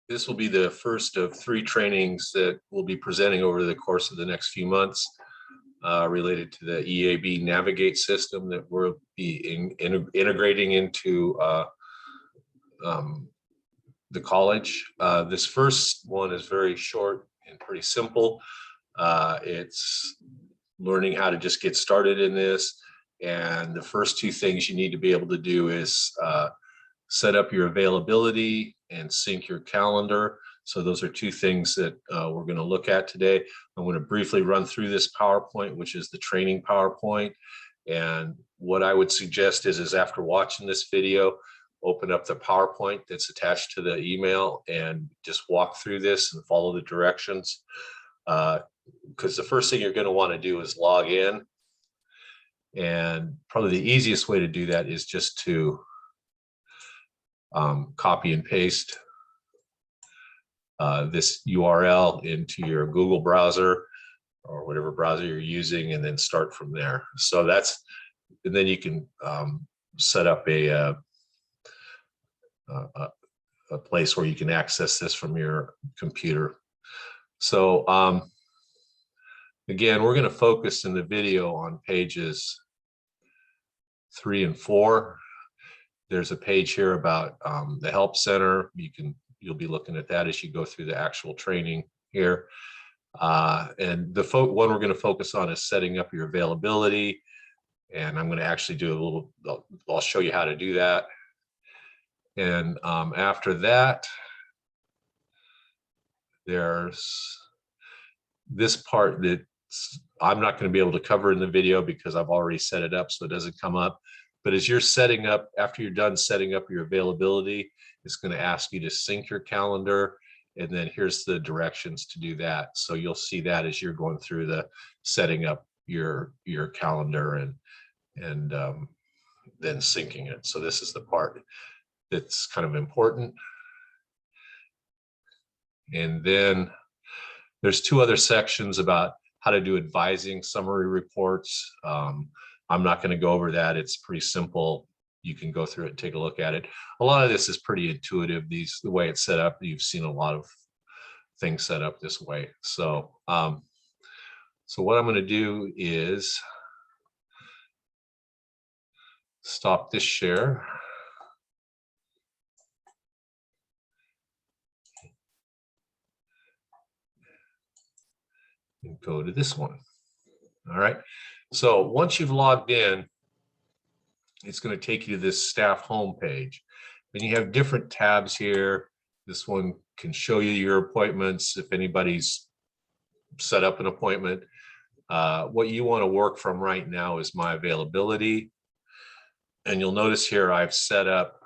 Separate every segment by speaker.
Speaker 1: This will be the first of 3 trainings that we'll be presenting over the course of the next few months related to the EAB Navigate system that we'll be integrating into the college. This first one is very short and pretty simple. It's learning how to just get started in this. And the first 2 things you need to be able to do is set up your availability and sync your calendar. So those are 2 things that we're going to look at today. I'm going to briefly run through this PowerPoint, which is the training PowerPoint. And what I would suggest is after watching this video, open up the PowerPoint that's attached to the email and just walk through this and follow the directions. Because the first thing you're going to want to do is log in. And probably the easiest way to do that is just to copy and paste this URL into your Google browser or whatever browser you're using, and then start from there. So that's, and then you can set up a place where you can access this from your computer. So again, we're going to focus in the video on pages 3 and 4. There's a page here about the Help Center. You'll be looking at that as you go through the actual training here. And the one we're going to focus on is setting up your availability. And I'm going to actually do a little, I'll show you how to do that. And after that, there's this part that I'm not going to be able to cover in the video because I've already set it up so it doesn't come up. But as you're setting up, after you're done setting up your availability, it's going to ask you to sync your calendar. And then here's the directions to do that. So you'll see that as you're going through the setting up your calendar and then syncing it. So this is the part that's kind of important. And then there's 2 other sections about how to do advising summary reports. I'm not going to go over that. It's pretty simple. You can go through it and take a look at it. A lot of this is pretty intuitive. The way it's set up, you've seen a lot of things set up this way. So, so what I'm going to do is stop this share. And go to this one. All right. So once you've logged in, it's going to take you to this staff homepage. And you have different tabs here. This one can show you your appointments if anybody's set up an appointment. What you want to work from right now is my availability. And you'll notice here I've set up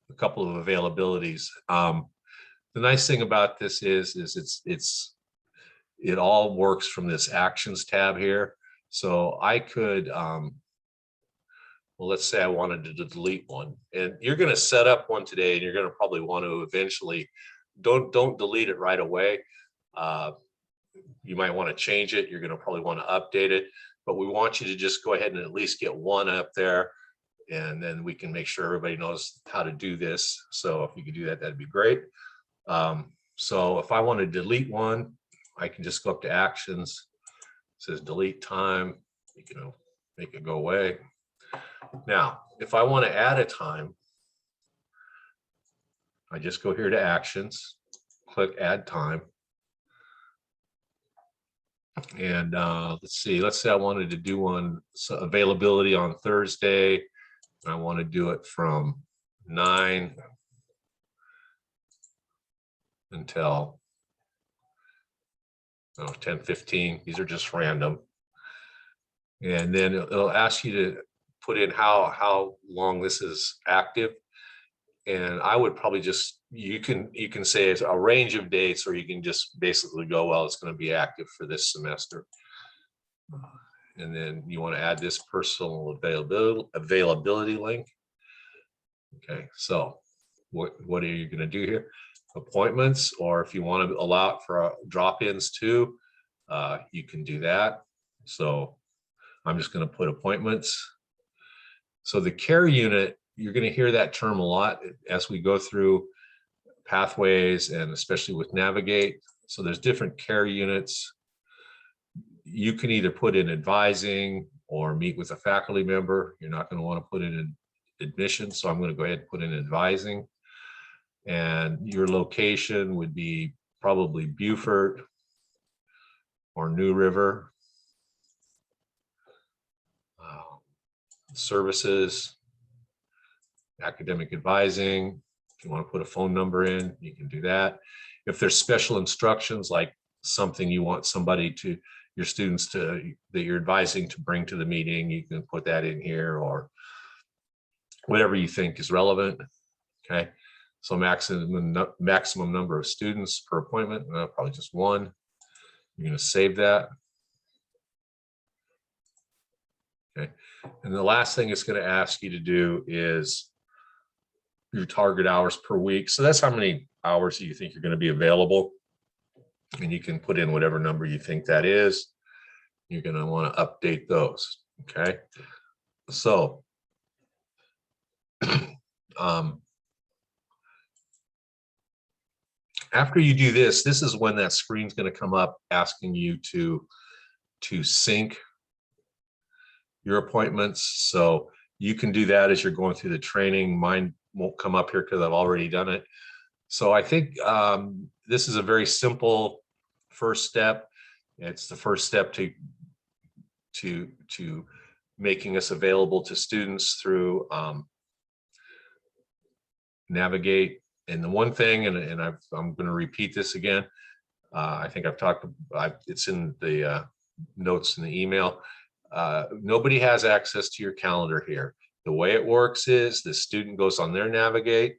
Speaker 1: a couple of availabilities. The nice thing about this is it all works from this actions tab here. So I could, well, let's say I wanted to delete one, and you're going to set up one today, and you're going to probably want to eventually, don't delete it right away. You might want to change it. You're going to probably want to update it, but we want you to just go ahead and at least get one up there, and then we can make sure everybody knows how to do this. So if you could do that, that'd be great. So if I want to delete one, I can just go up to actions. It says delete time. You can make it go away. Now, if I want to add a time, I just go here to actions, click add time. And let's see, let's say I wanted to do one availability on Thursday. And I want to do it from 9 until 10:15. These are just random. And then it'll ask you to put in how long this is active. And I would probably just, you can say it's a range of dates, or you can just basically go, well, it's going to be active for this semester. And then you want to add this personal availability link. Okay, so what are you going to do here? Appointments, or if you want to allow it for drop-ins too, you can do that. So I'm just going to put appointments. So the care unit, you're going to hear that term a lot as we go through pathways, and especially with Navigate. So there's different care units. You can either put in advising or meet with a faculty member. You're not going to want to put in admission, so I'm going to go ahead and put in advising. And your location would be probably Beaufort or New River. Services, academic advising. If you want to put a phone number in, you can do that. If there's special instructions, like something you want somebody to, your students to, that you're advising to bring to the meeting, you can put that in here, or whatever you think is relevant. Okay, so maximum number of students per appointment, probably just one. You're going to save that. Okay, and the last thing it's going to ask you to do is your target hours per week. So that's how many hours you think you're going to be available. And you can put in whatever number you think that is. You're going to want to update those. Okay, so after you do this, this is when that screen's going to come up asking you to sync your appointments. So you can do that as you're going through the training. Mine won't come up here because I've already done it. So I think this is a very simple first step. It's the first step to making us available to students through Navigate. And the one thing, and I'm going to repeat this again, I think I've talked, it's in the notes in the email. Nobody has access to your calendar here. The way it works is the student goes on their Navigate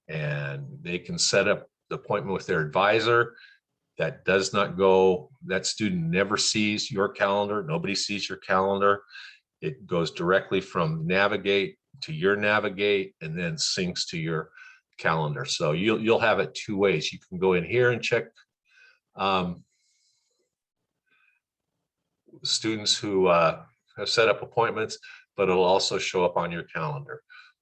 Speaker 1: and they can set up the appointment with their advisor. That does not go, that student never sees your calendar. Nobody sees your calendar. It goes directly from Navigate to your Navigate and then syncs to your calendar. So you'll have it two ways. You can go in here and check students who have set up appointments, but it'll also show up on your calendar.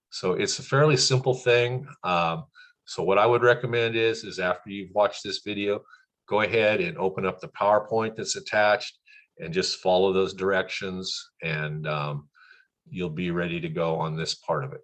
Speaker 1: So it's a fairly simple thing. So what I would recommend is after you've watched this video, go ahead and open up the PowerPoint that's attached and just follow those directions, and you'll be ready to go on this part of it.